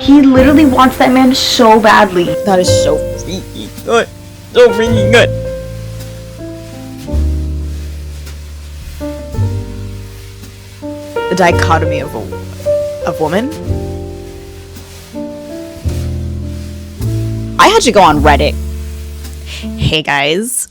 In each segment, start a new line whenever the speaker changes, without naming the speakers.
He literally wants that man so badly.
That is so freaky good. So freaking good. The dichotomy of woman. I had to go on Reddit. Hey guys.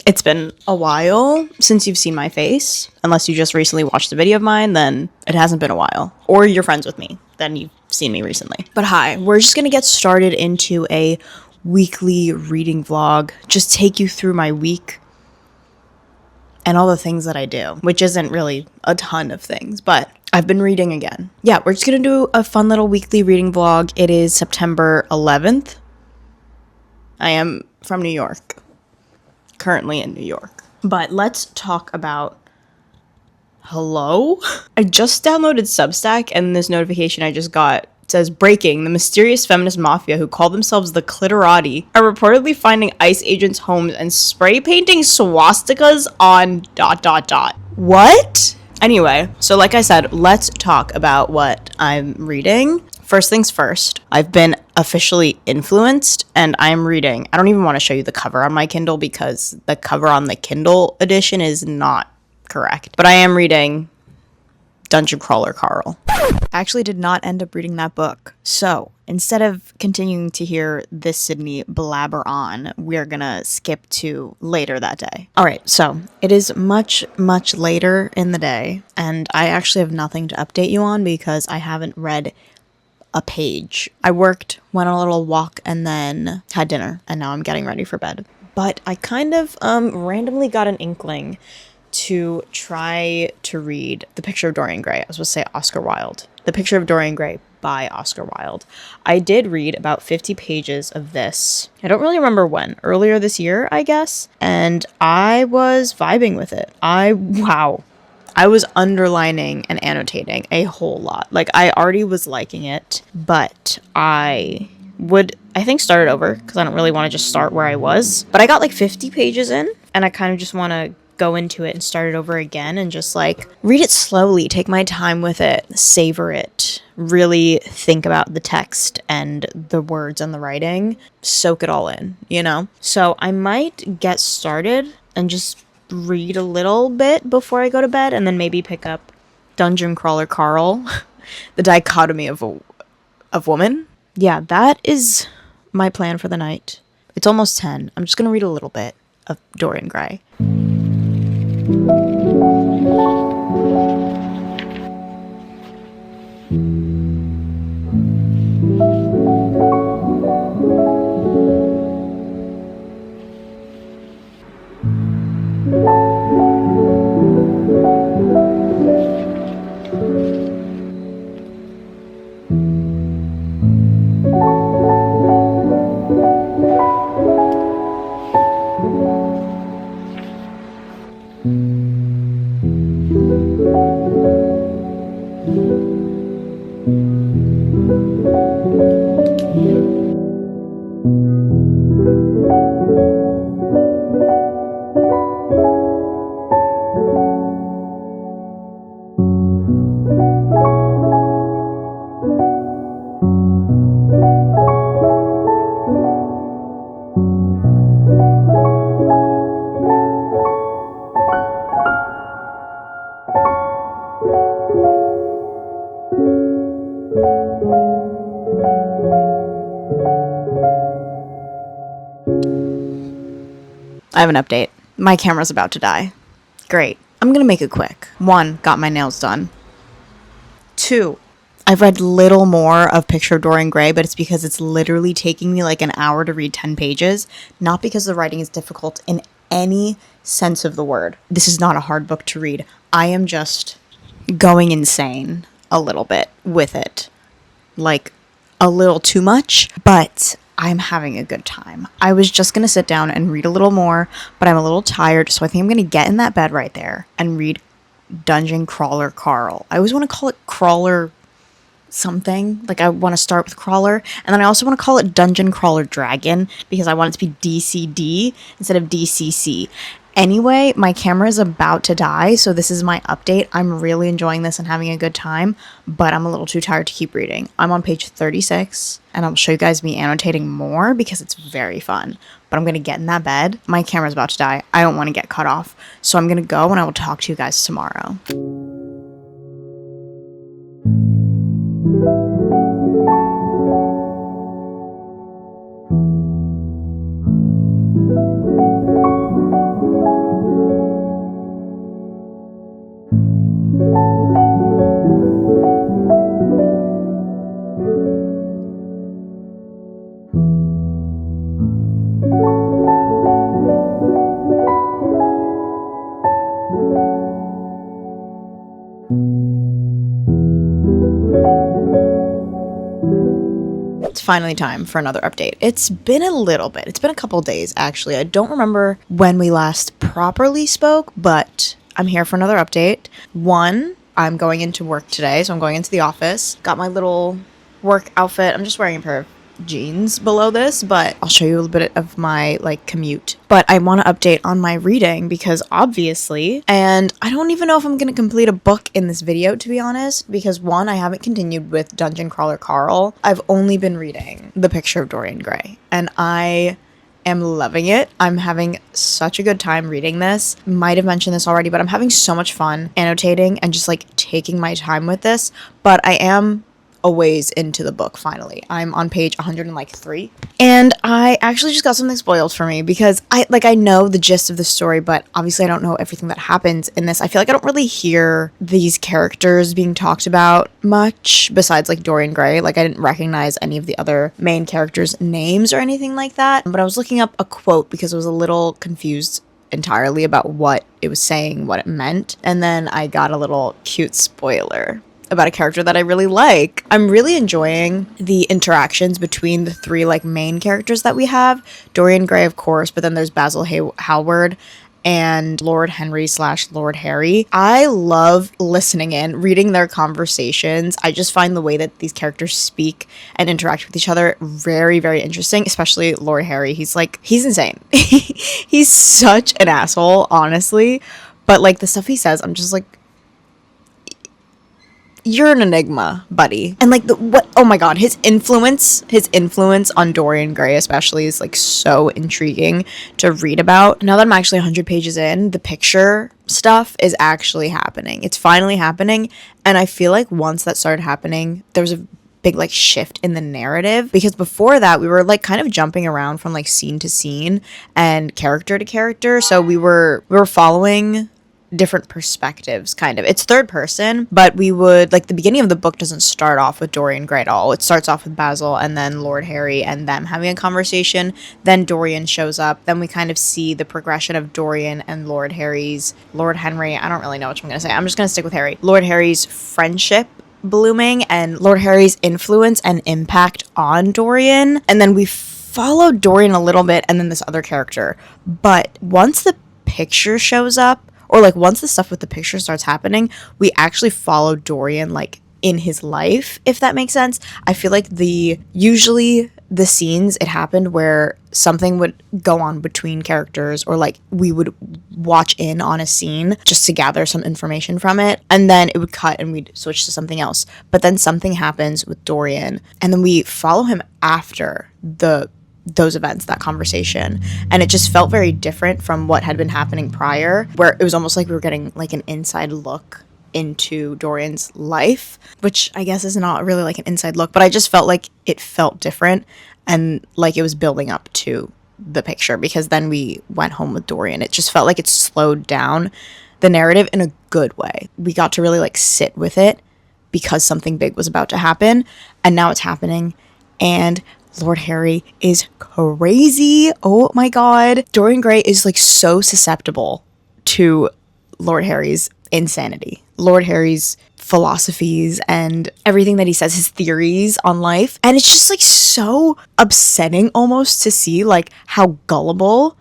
It's been a while since you've seen my face. Unless you just recently watched a video of mine, then it hasn't been a while. Or you're friends with me, then you've seen me recently. But hi, we're just gonna get started into a weekly reading vlog. Just take you through my week and all the things that I do, which isn't really a ton of things, but I've been reading again. Yeah, we're just gonna do a fun little weekly reading vlog. It is September 11th. I am from New York. Currently in New York. But let's talk about... Hello? I just downloaded Substack and this notification I just got says, breaking, the mysterious feminist mafia who call themselves the Clitorati are reportedly finding ICE agents' homes and spray painting swastikas on ... What? Anyway, so like I said, let's talk about what I'm reading. First things first, I've been officially influenced and I'm reading. I don't even want to show you the cover on my Kindle because the cover on the Kindle edition is not correct. But I am reading Dungeon Crawler Carl. I actually did not end up reading that book. So instead of continuing to hear this Sydney blabber on, we're gonna skip to later that day. All right, so it is much, much later in the day and I actually have nothing to update you on because I haven't read a page. I worked, went on a little walk, and then had dinner, and now I'm getting ready for bed. But I kind of randomly got an inkling to try to read The Picture of Dorian Gray. I was supposed to say Oscar Wilde. The Picture of Dorian Gray by Oscar Wilde. I did read about 50 pages of this. I don't really remember when. Earlier this year, I guess. And I was vibing with it. Wow. I was underlining and annotating a whole lot. Like, I already was liking it, but I think, start it over, because I don't really want to just start where I was. But I got, like, 50 pages in, and I kind of just want to go into it and start it over again and just, like, read it slowly, take my time with it, savor it, really think about the text and the words and the writing, soak it all in, you know? So I might get started and just read a little bit before I go to bed and then maybe pick up Dungeon Crawler Carl, the dichotomy of woman. Yeah, that is my plan for the night. It's almost 10. I'm just gonna read a little bit of Dorian Gray. I have an update. My camera's about to die. Great. I'm gonna make it quick. 1, got my nails done. 2, I've read little more of Picture of Dorian Gray, but it's because it's literally taking me like an hour to read 10 pages, not because the writing is difficult in any sense of the word. This is not a hard book to read. I am just going insane a little bit with it. Like, a little too much, but I'm having a good time. I was just going to sit down and read a little more, but I'm a little tired, so I think I'm going to get in that bed right there and read Dungeon Crawler Carl. I always want to call it Crawler something. Like, I want to start with Crawler, and then I also want to call it Dungeon Crawler Dragon, because I want it to be DCD instead of DCC. Anyway, my camera is about to die, so this is my update. I'm really enjoying this and having a good time, but I'm a little too tired to keep reading. I'm on page 36, and I'll show you guys me annotating more because it's very fun. But I'm going to get in that bed. My camera's about to die. I don't want to get cut off, so I'm going to go, and I will talk to you guys tomorrow. It's finally time for another update. It's been a little bit. It's been a couple days, actually. I don't remember when we last properly spoke, but I'm here for another update. One, I'm going into work today, so I'm going into the office. Got my little work outfit. I'm just wearing a pair of jeans below this, but I'll show you a little bit of my commute. But I want to update on my reading because obviously, and I don't even know if I'm going to complete a book in this video, to be honest, because one, I haven't continued with Dungeon Crawler Carl. I've only been reading The Picture of Dorian Gray, and I am loving it. I'm having such a good time reading this. Might have mentioned this already, but I'm having so much fun annotating and just taking my time with this. But I am a ways into the book finally. I'm on page 103. And I actually just got something spoiled for me because I know the gist of the story, but obviously I don't know everything that happens in this. I feel like I don't really hear these characters being talked about much besides Dorian Gray. I didn't recognize any of the other main characters' names or anything like that. But I was looking up a quote because I was a little confused entirely about what it was saying, what it meant. And then I got a little cute spoiler about a character that I really like. I'm really enjoying the interactions between the three main characters that we have. Dorian Gray, of course, but then there's Basil Hallward and Lord Henry / Lord Harry. I love listening in, reading their conversations. I just find the way that these characters speak and interact with each other very, very interesting, especially Lord Harry. He's insane. He's such an asshole, honestly. But the stuff he says, I'm just you're an enigma, buddy. And oh my god, his influence on Dorian Gray especially is so intriguing to read about. Now that I'm actually 100 pages in, the picture stuff is actually happening. It's finally happening, and I feel once that started happening, there was a big shift in the narrative, because before that we were kind of jumping around from scene to scene and character to character, so we were following different perspectives, kind of. It's third person, but we would the beginning of the book doesn't start off with Dorian Gray at all. It starts off with Basil and then Lord Harry and them having a conversation. Then Dorian shows up. Then we kind of see the progression of Dorian and Lord Henry. I don't really know what I'm gonna say. I'm just gonna stick with Harry. Lord Harry's friendship blooming and Lord Harry's influence and impact on Dorian. And then we followed Dorian a little bit and then this other character. But once the picture shows up, or once the stuff with the picture starts happening, we actually follow Dorian in his life, if that makes sense. I feel usually the scenes it happened where something would go on between characters, or we would watch in on a scene just to gather some information from it, and then it would cut and we'd switch to something else. But then something happens with Dorian, and then we follow him after those events, that conversation, and it just felt very different from what had been happening prior, where it was almost we were getting an inside look into Dorian's life, which I guess is not really an inside look, but I just felt it felt different, and it was building up to the picture, because then we went home with Dorian. It just felt it slowed down the narrative in a good way. We got to really sit with it because something big was about to happen, and now it's happening, and Lord Harry is crazy. Oh my god. Dorian Gray is so susceptible to Lord Harry's insanity, Lord Harry's philosophies and everything that he says, his theories on life. And it's just so upsetting almost to see how gullible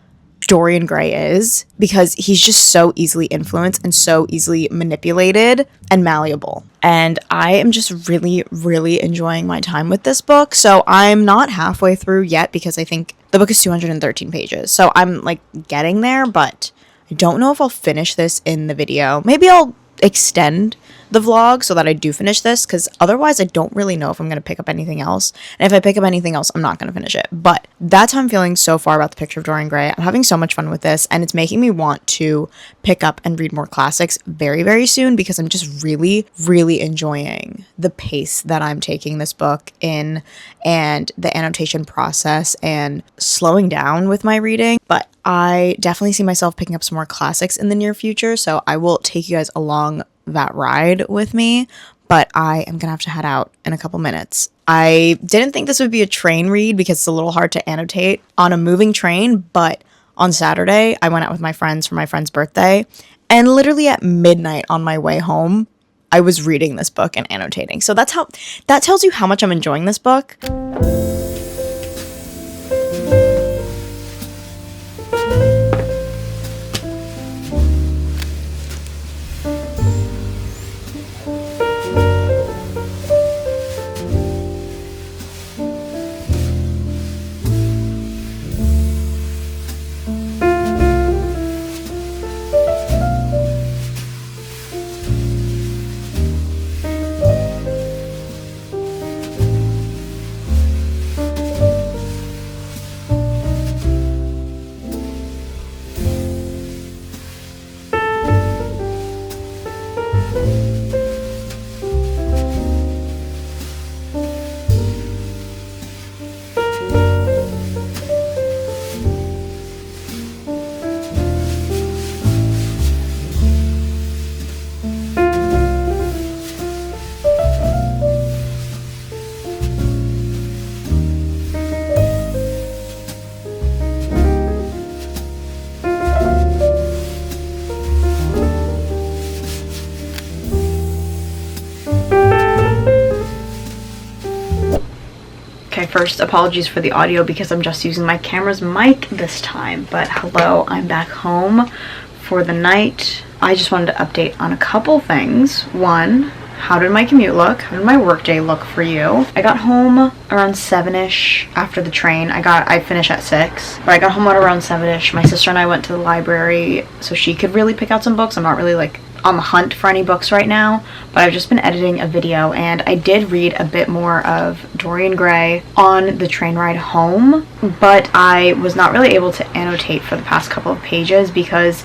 Dorian Gray is, because he's just so easily influenced and so easily manipulated and malleable. And I am just really, really enjoying my time with this book. So I'm not halfway through yet, because I think the book is 213 pages. So I'm getting there, but I don't know if I'll finish this in the video. Maybe I'll extend the vlog so that I do finish this, because otherwise I don't really know if I'm going to pick up anything else. And if I pick up anything else, I'm not going to finish it. But that's how I'm feeling so far about The Picture of Dorian Gray. I'm having so much fun with this, and it's making me want to pick up and read more classics very, very soon, because I'm just really, really enjoying the pace that I'm taking this book in and the annotation process and slowing down with my reading. But I definitely see myself picking up some more classics in the near future, so I will take you guys along that ride with me, but I am gonna have to head out in a couple minutes. I didn't think this would be a train read because it's a little hard to annotate on a moving train, but on Saturday I went out with my friends for my friend's birthday, and literally at midnight on my way home I was reading this book and annotating. So that tells you how much I'm enjoying this book. Okay, first, apologies for the audio because I'm just using my camera's mic this time. But hello, I'm back home for the night. I just wanted to update on a couple things. One, how did my commute look? How did my workday look for you? I got home around 7-ish after the train. I finished at 6, but I got home at around 7-ish. My sister and I went to the library so she could really pick out some books. I'm not really like on the hunt for any books right now, but I've just been editing a video, and I did read a bit more of Dorian Gray on the train ride home, but I was not really able to annotate for the past couple of pages because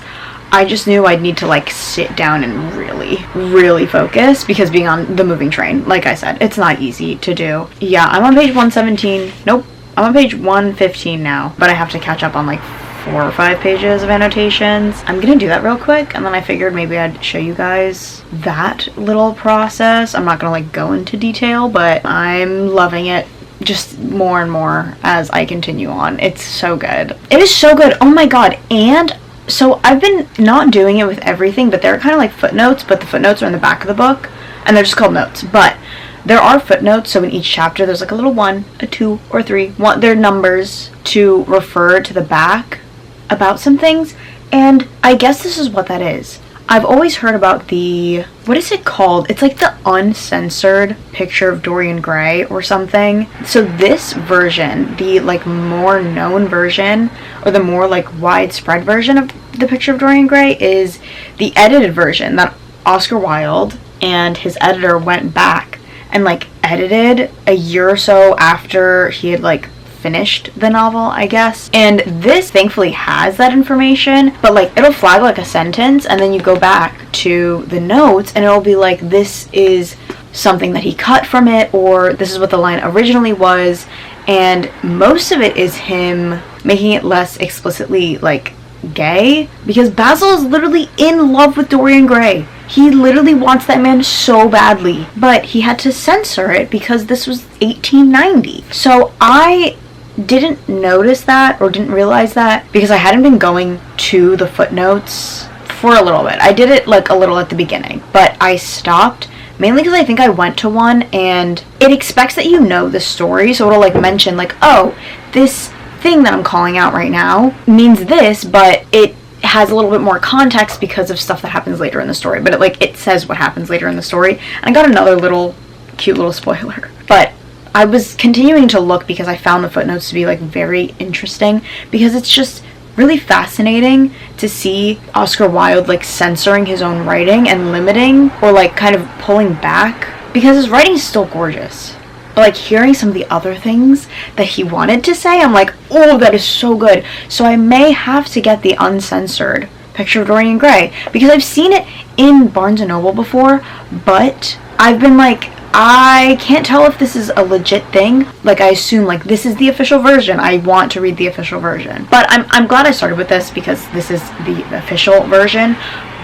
I just knew I'd need to like sit down and really focus, because being on the moving train, like I said, it's not easy to do. Yeah, I'm on page 117. Nope, I'm on page 115 now, but I have to catch up on like 4 or 5 pages of annotations. I'm gonna do that real quick, and then I figured maybe I'd show you guys that little process. I'm not gonna like go into detail, but I'm loving it just more and more as I continue on. It's so good. It is so good. Oh my god. And so I've been not doing it with everything, but they're kind of like footnotes, but the footnotes are in the back of the book, and they're just called notes. But there are footnotes, so in each chapter there's like a little 1, a 2, or 3. They're numbers to refer to the back about some things, and I guess this is what that is. I've always heard about the, what is it called? It's like the uncensored Picture of Dorian Gray or something. So this version, the like more known version, or the more like widespread version of the Picture of Dorian Gray, is the edited version that Oscar Wilde and his editor went back and like edited a year or so after he had like finished the novel, I guess. And this thankfully has that information, but like it'll flag like a sentence, and then you go back to the notes and it'll be like, this is something that he cut from it, or this is what the line originally was. And most of it is him making it less explicitly like gay, because Basil is literally in love with Dorian Gray. He literally wants that man so badly, but he had to censor it because this was 1890. So I didn't notice that, or didn't realize that, because I hadn't been going to the footnotes for a little bit. I did it like a little at the beginning, but I stopped mainly because I think I went to one and it expects that you know the story, so it'll like mention like, oh, this thing that I'm calling out right now means this, but it has a little bit more context because of stuff that happens later in the story. But it says what happens later in the story. And I got another little cute little spoiler, but I was continuing to look because I found the footnotes to be like very interesting, because it's just
really fascinating to see Oscar Wilde like censoring his own writing and limiting or like kind of pulling back, because his writing is still gorgeous. But like hearing some of the other things that he wanted to say, I'm like, oh, that is so good. So I may have to get the uncensored Picture of Dorian Gray, because I've seen it in Barnes & Noble before, but I've been like, I can't tell if this is a legit thing. Like, I assume like this is the official version. I want to read the official version. But I'm glad I started with this because this is the official version.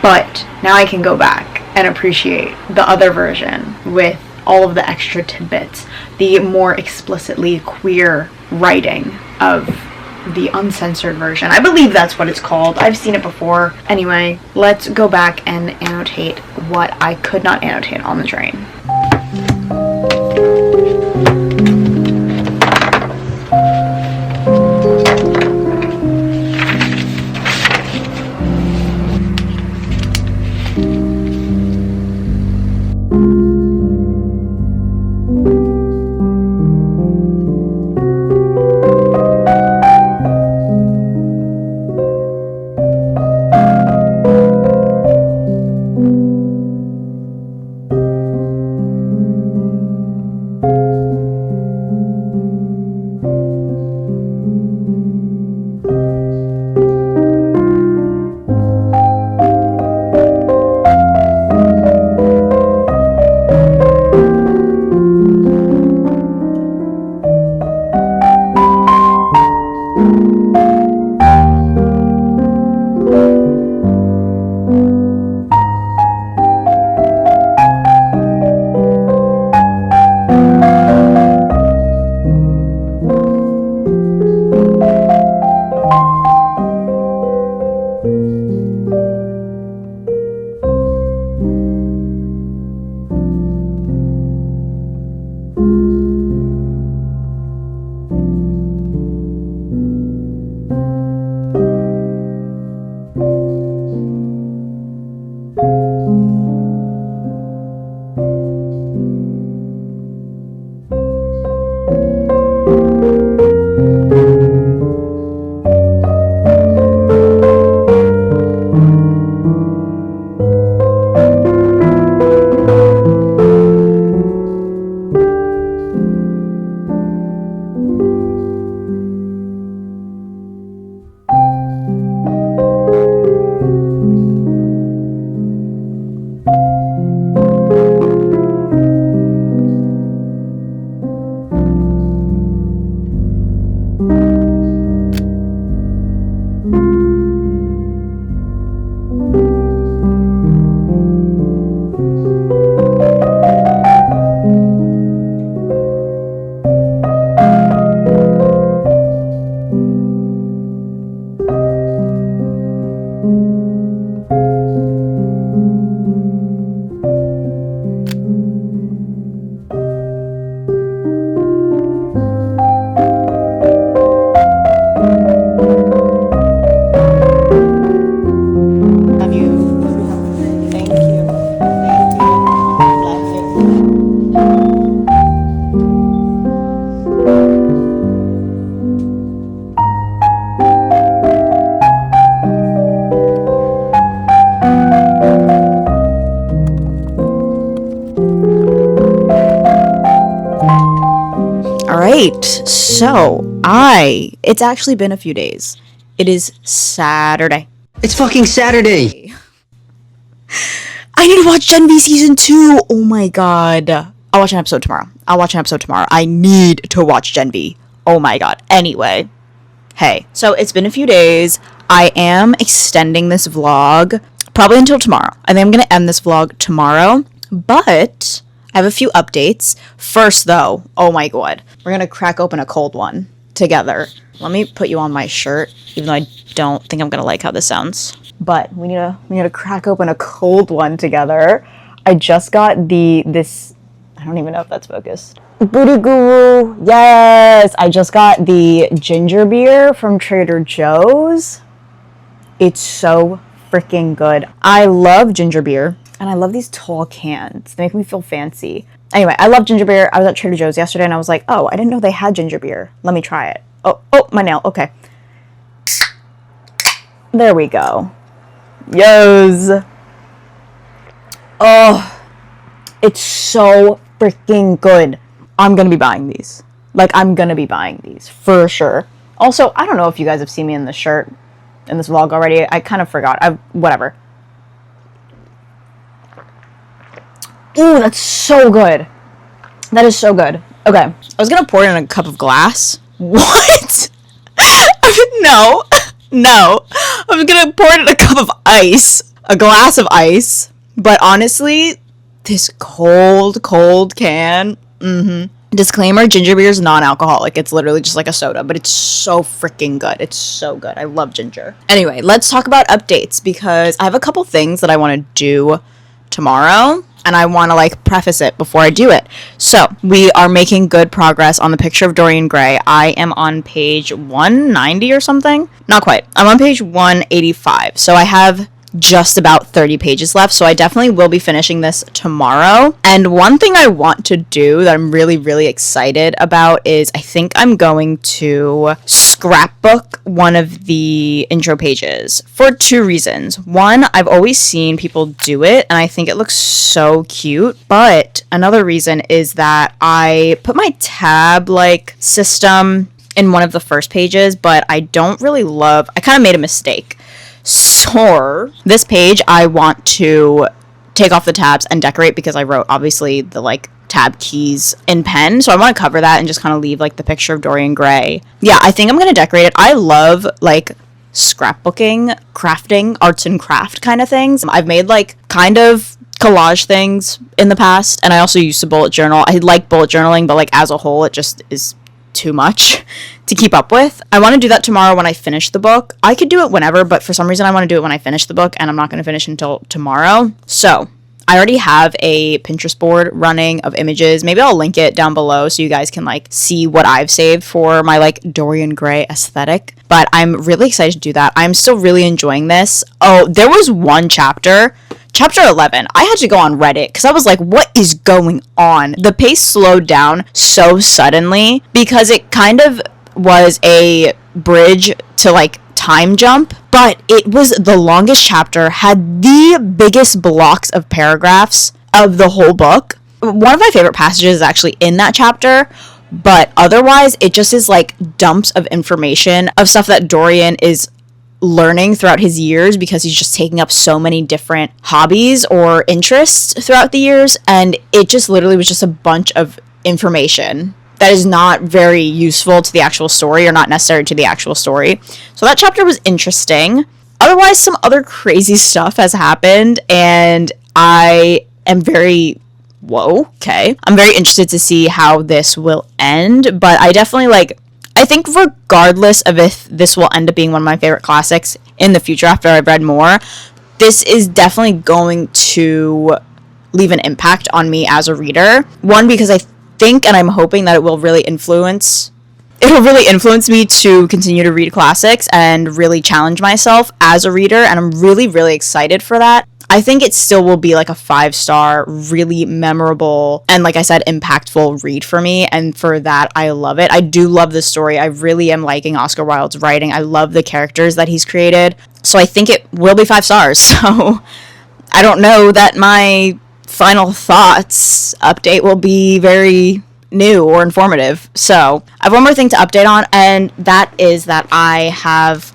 But now I can go back and appreciate the other version with all of the extra tidbits, the more explicitly queer writing of the uncensored version. I believe that's what it's called. I've seen it before. Anyway, let's go back and annotate what I could not annotate on the train.
Alright, so it's actually been a few days. It is Saturday.
It's fucking Saturday!
I need to watch Gen V Season 2! Oh my god. I'll watch an episode tomorrow. I need to watch Gen V. Oh my god. Anyway. Hey, so it's been a few days. I am extending this vlog probably until tomorrow. I think I'm going to end this vlog tomorrow, but I have a few updates. First, though, oh my god, we're going to crack open a cold one together. Let me put you on my shirt, even though I don't think I'm going to like how this sounds. But we need to crack open a cold one together. I just got this, I don't even know if that's focused. Booty Guru, yes! I just got the ginger beer from Trader Joe's. It's so freaking good. I love ginger beer, and I love these tall cans. They make me feel fancy. Anyway, I love ginger beer. I was at Trader Joe's yesterday, and I was like, oh, I didn't know they had ginger beer. Let me try it. Oh, my nail. Okay. There we go. Yes. Oh, it's so freaking good. I'm gonna be buying these. Like, I'm gonna be buying these for sure. Also, I don't know if you guys have seen me in this shirt in this vlog already. I kind of forgot. Whatever. Ooh, that's so good. That is so good. Okay. I was gonna pour it in a cup of glass. What? No. No. I was gonna pour it in a cup of ice. A glass of ice. But honestly, this cold can. Disclaimer, ginger beer is non-alcoholic. It's literally just like a soda, but it's so freaking good. It's so good. I love ginger. Anyway, let's talk about updates because I have a couple things that I want to do tomorrow and I want to like preface it before I do it. So we are making good progress on the picture of Dorian Gray. I am on page 190 or something. Not quite. I'm on page 185. So I have just about 30 pages left, so I definitely will be finishing this tomorrow. And one thing I want to do that I'm really, really excited about is I think I'm going to scrapbook one of the intro pages for two reasons. One, I've always seen people do it, and I think it looks so cute. But another reason is that I put my tab, like, system in one of the first pages, but I don't really love... I kind of made a mistake. So this page I want to take off the tabs and decorate because I wrote obviously the like tab keys in pen, so I want to cover that and just kind of leave like the picture of Dorian Gray. Yeah, I think I'm gonna decorate it. I love like scrapbooking, crafting, arts and craft kind of things. I've made like kind of collage things in the past, and I also used to bullet journal. I like bullet journaling, but like as a whole it just is too much to keep up with. I want to do that tomorrow when I finish the book. I could do it whenever, but for some reason I want to do it when I finish the book, and I'm not going to finish until tomorrow. So I already have a Pinterest board running of images. Maybe I'll link it down below so you guys can like see what I've saved for my like Dorian Gray aesthetic. But I'm really excited to do that. I'm still really enjoying this. Oh, there was one chapter 11, I had to go on Reddit because I was like, what is going on? The pace slowed down so suddenly because it kind of was a bridge to like time jump, but it was the longest chapter, had the biggest blocks of paragraphs of the whole book. One of my favorite passages is actually in that chapter, but otherwise it just is like dumps of information of stuff that Dorian is learning throughout his years because he's just taking up so many different hobbies or interests throughout the years, and it just literally was just a bunch of information that is not very useful to the actual story or not necessary to the actual story. So that chapter was interesting. Otherwise, some other crazy stuff has happened, and I am very I'm very interested to see how this will end, but I definitely I think regardless of if this will end up being one of my favorite classics in the future after I've read more, this is definitely going to leave an impact on me as a reader. One, because I think and I'm hoping that it will really influence me to continue to read classics and really challenge myself as a reader, and I'm really, really excited for that. I think it still will be like a 5-star, really memorable, and like I said, impactful read for me. And for that, I love it. I do love the story. I really am liking Oscar Wilde's writing. I love the characters that he's created. So I think it will be 5 stars. So I don't know that my final thoughts update will be very new or informative. So I have one more thing to update on, and that is that I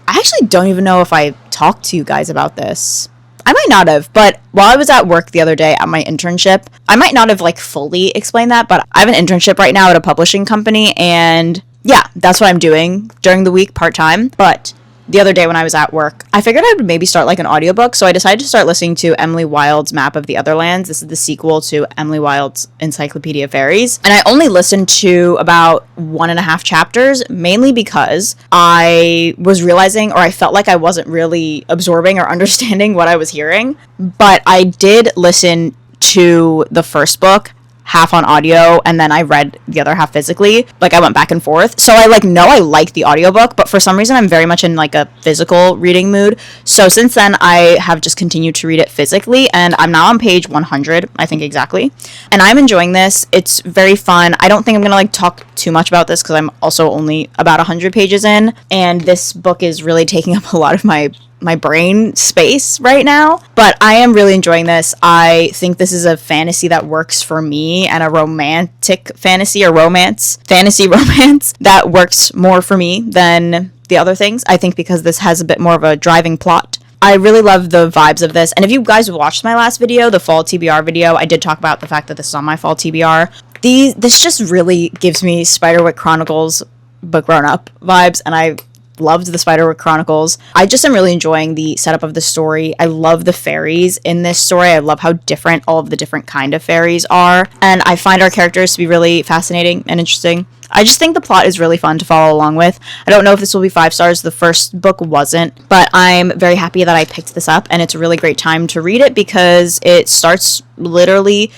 actually don't even know if I talked to you guys about this. I might not have, but while I was at work the other day at my internship, I might not have fully explained that, but I have an internship right now at a publishing company, and yeah, that's what I'm doing during the week part-time. But the other day when I was at work, I figured I would maybe start an audiobook, so I decided to start listening to Emily Wilde's Map of the Otherlands. This is the sequel to Emily Wilde's Encyclopedia of Fairies, and I only listened to about 1.5 chapters, mainly because I was realizing, or I felt like I wasn't really absorbing or understanding what I was hearing, but I did listen to the first book half on audio, and then I read the other half physically. I went back and forth. So I know I like the audiobook, but for some reason I'm very much in a physical reading mood. So since then I have just continued to read it physically, and I'm now on page 100, I think exactly. And I'm enjoying this. It's very fun. I don't think I'm gonna talk too much about this because I'm also only about 100 pages in, and this book is really taking up a lot of my my brain space right now, but I am really enjoying this. I think this is a fantasy that works for me, and a romantic fantasy or fantasy romance that works more for me than the other things. I think because this has a bit more of a driving plot. I really love the vibes of this. And if you guys watched my last video, the fall TBR video, I did talk about the fact that this is on my fall TBR. This just really gives me Spiderwick Chronicles but grown up vibes, and I loved the Spiderwick Chronicles. I just am really enjoying the setup of the story. I love the fairies in this story. I love how different all of the different kind of fairies are, and I find our characters to be really fascinating and interesting. I just think the plot is really fun to follow along with. I don't know if this will be 5 stars. The first book wasn't, but I'm very happy that I picked this up, and it's a really great time to read it because it starts literally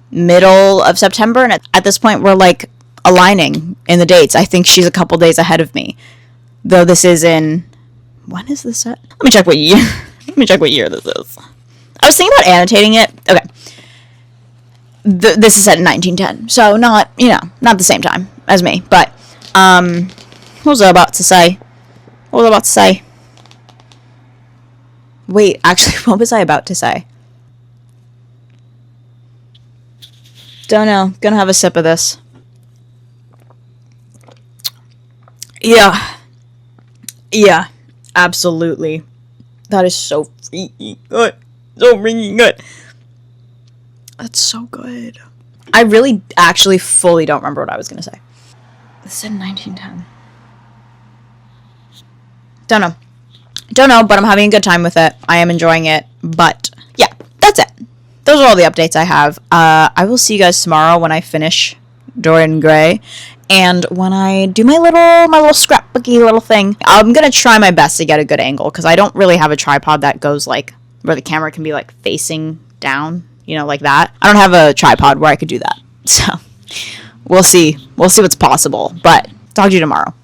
middle of September, and at this point we're like aligning in the dates. I think she's a couple days ahead of me. Though this is in... When is this set? Let me check what year. Let me check what year this is. I was thinking about annotating it. Okay. This is set in 1910. So not, not the same time as me. But, what was I about to say? Wait, actually, what was I about to say? Don't know. Gonna have a sip of this. Yeah, absolutely. That is so freaking good. So freaking good. That's so good. I really actually fully don't remember what I was going to say. This is in 1910. Don't know, but I'm having a good time with it. I am enjoying it. But yeah, that's it. Those are all the updates I have. I will see you guys tomorrow when I finish Dorian Gray. And when I do my little scrapbooky little thing, I'm going to try my best to get a good angle because I don't really have a tripod that goes like where the camera can be like facing down, like that. I don't have a tripod where I could do that. So we'll see. We'll see what's possible. But talk to you tomorrow.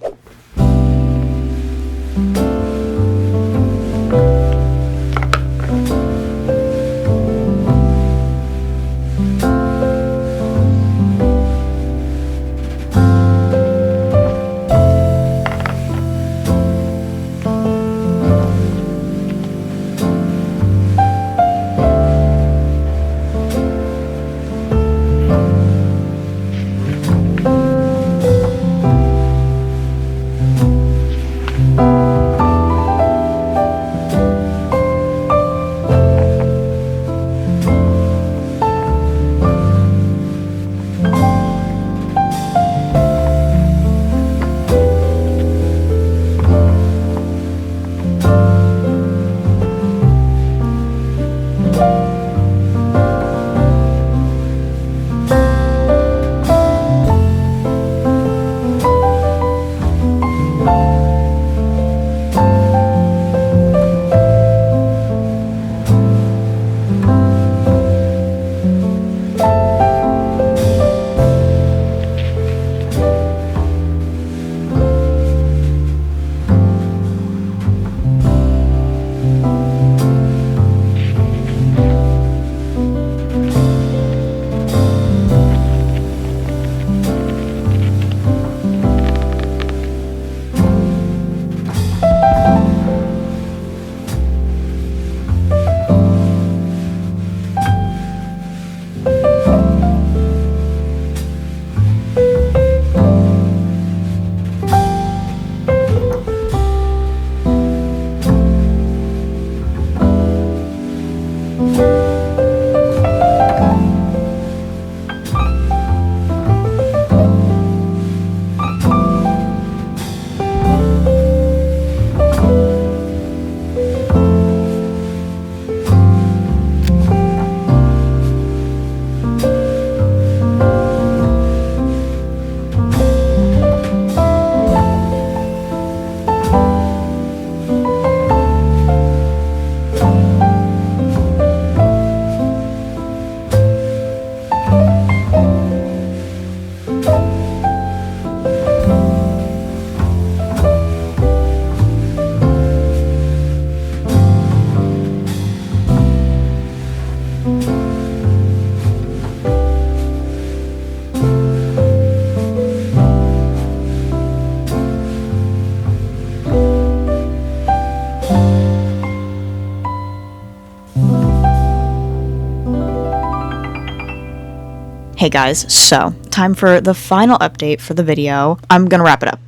Hey guys, so time for the final update for the video. I'm gonna wrap it up.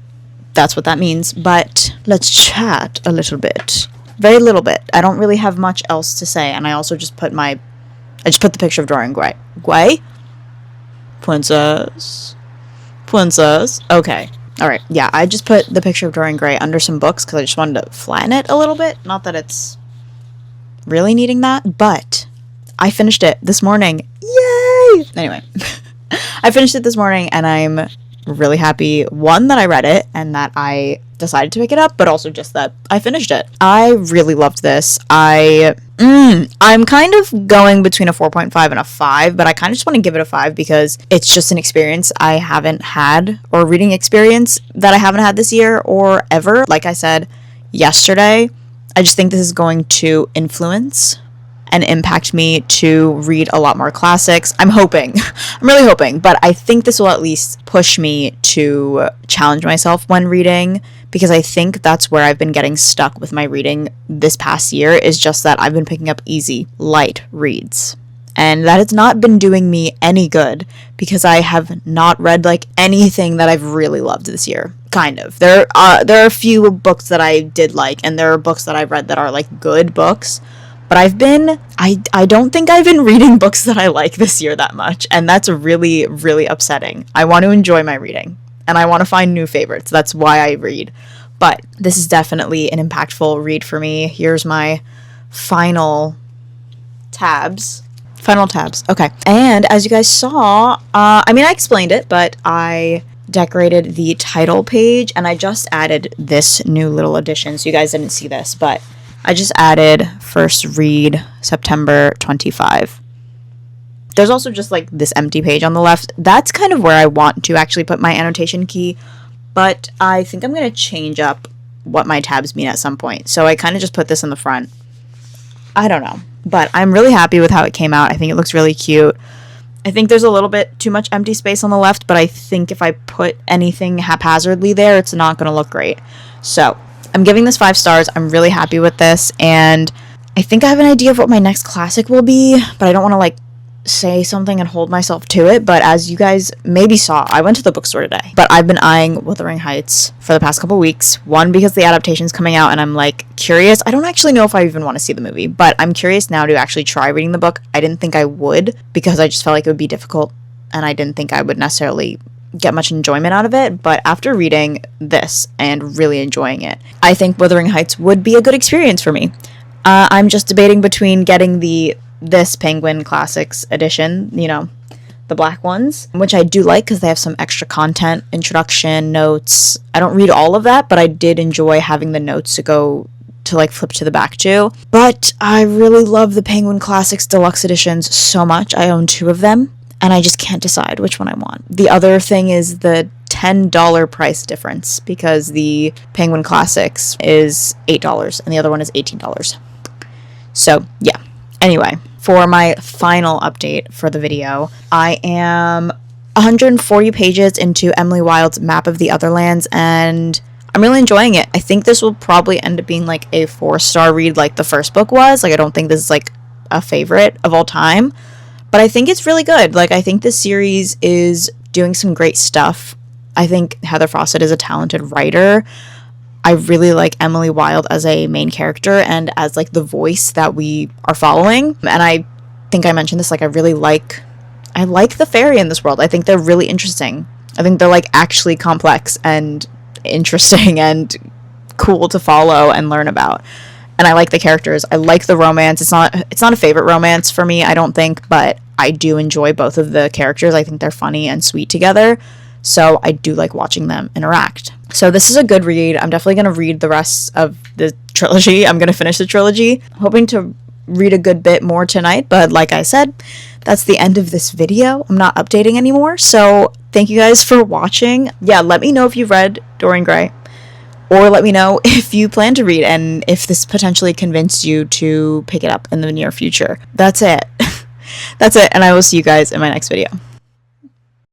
That's what that means, but let's chat a little bit. Very little bit. I don't really have much else to say, and I also just put the picture of Dorian Gray. Gray? Princess. Okay. Alright, yeah, I just put the picture of Dorian Gray under some books because I just wanted to flatten it a little bit. Not that it's really needing that, but I finished it this morning. Yay! Anyway, I finished it this morning and I'm really happy, one, that I read it and that I decided to pick it up, but also just that I finished it. I really loved this. I'm kind of going between a 4.5 and a 5, but I kind of just want to give it a 5 because it's just an experience I haven't had, or a reading experience that I haven't had this year or ever. Like I said yesterday, I just think this is going to influence and impact me to read a lot more classics. I'm hoping. I'm really hoping, but I think this will at least push me to challenge myself when reading, because I think that's where I've been getting stuck with my reading this past year, is just that I've been picking up easy, light reads. And that has not been doing me any good because I have not read like anything that I've really loved this year. Kind of. There are a few books that I did like, and there are books that I've read that are like good books. But I don't think I've been reading books that I like this year that much. And that's really, really upsetting. I want to enjoy my reading. And I want to find new favorites. That's why I read. But this is definitely an impactful read for me. Here's my final tabs. Okay. And as you guys saw, I explained it, but I decorated the title page. And I just added this new little addition. So you guys didn't see this, but I just added first read September 25. There's also just like this empty page on the left. That's kind of where I want to actually put my annotation key, but I think I'm going to change up what my tabs mean at some point. So I kind of just put this in the front. I don't know, but I'm really happy with how it came out. I think it looks really cute. I think there's a little bit too much empty space on the left, but I think if I put anything haphazardly there, it's not going to look great. So I'm giving this 5 stars. I'm really happy with this, and I think I have an idea of what my next classic will be, but I don't want to like say something and hold myself to it. But as you guys maybe saw, I went to the bookstore today, but I've been eyeing Wuthering Heights for the past couple weeks. One, because the adaptation's coming out and I'm like curious. I don't actually know if I even want to see the movie, but I'm curious now to actually try reading the book. I didn't think I would because I just felt like it would be difficult and I didn't think I would necessarily get much enjoyment out of it, but after reading this and really enjoying it, I think Wuthering Heights would be a good experience for me. I'm just debating between getting this Penguin Classics edition, the black ones, which I do like because they have some extra content, introduction, notes. I don't read all of that, but I did enjoy having the notes to go to like flip to the back to. But I really love the Penguin Classics deluxe editions so much. I own 2 of them. And I just can't decide which one I want. The other thing is the $10 price difference because the Penguin Classics is $8 and the other one is $18. So, yeah. Anyway, for my final update for the video, I am 140 pages into Emily Wilde's Map of the Otherlands, and I'm really enjoying it. I think this will probably end up being like a 4-star read like the first book was. Like, I don't think this is like a favorite of all time. But I think it's really good. Like, I think this series is doing some great stuff. I think Heather Fawcett is a talented writer. I really like Emily Wilde as a main character and as, like, the voice that we are following. And I think I mentioned this, like, I like the fairy in this world. I think they're really interesting. I think they're, like, actually complex and interesting and cool to follow and learn about. And I like the characters. I like the romance. It's not a favorite romance for me, I don't think, but I do enjoy both of the characters. I think they're funny and sweet together. So I do like watching them interact. So this is a good read. I'm definitely going to read the rest of the trilogy. I'm going to finish the trilogy. I'm hoping to read a good bit more tonight, but like I said, that's the end of this video. I'm not updating anymore. So thank you guys for watching. Yeah, let me know if you've read Dorian Gray. Or let me know if you plan to read and if this potentially convinced you to pick it up in the near future. That's it. That's it, and I will see you guys in my next video.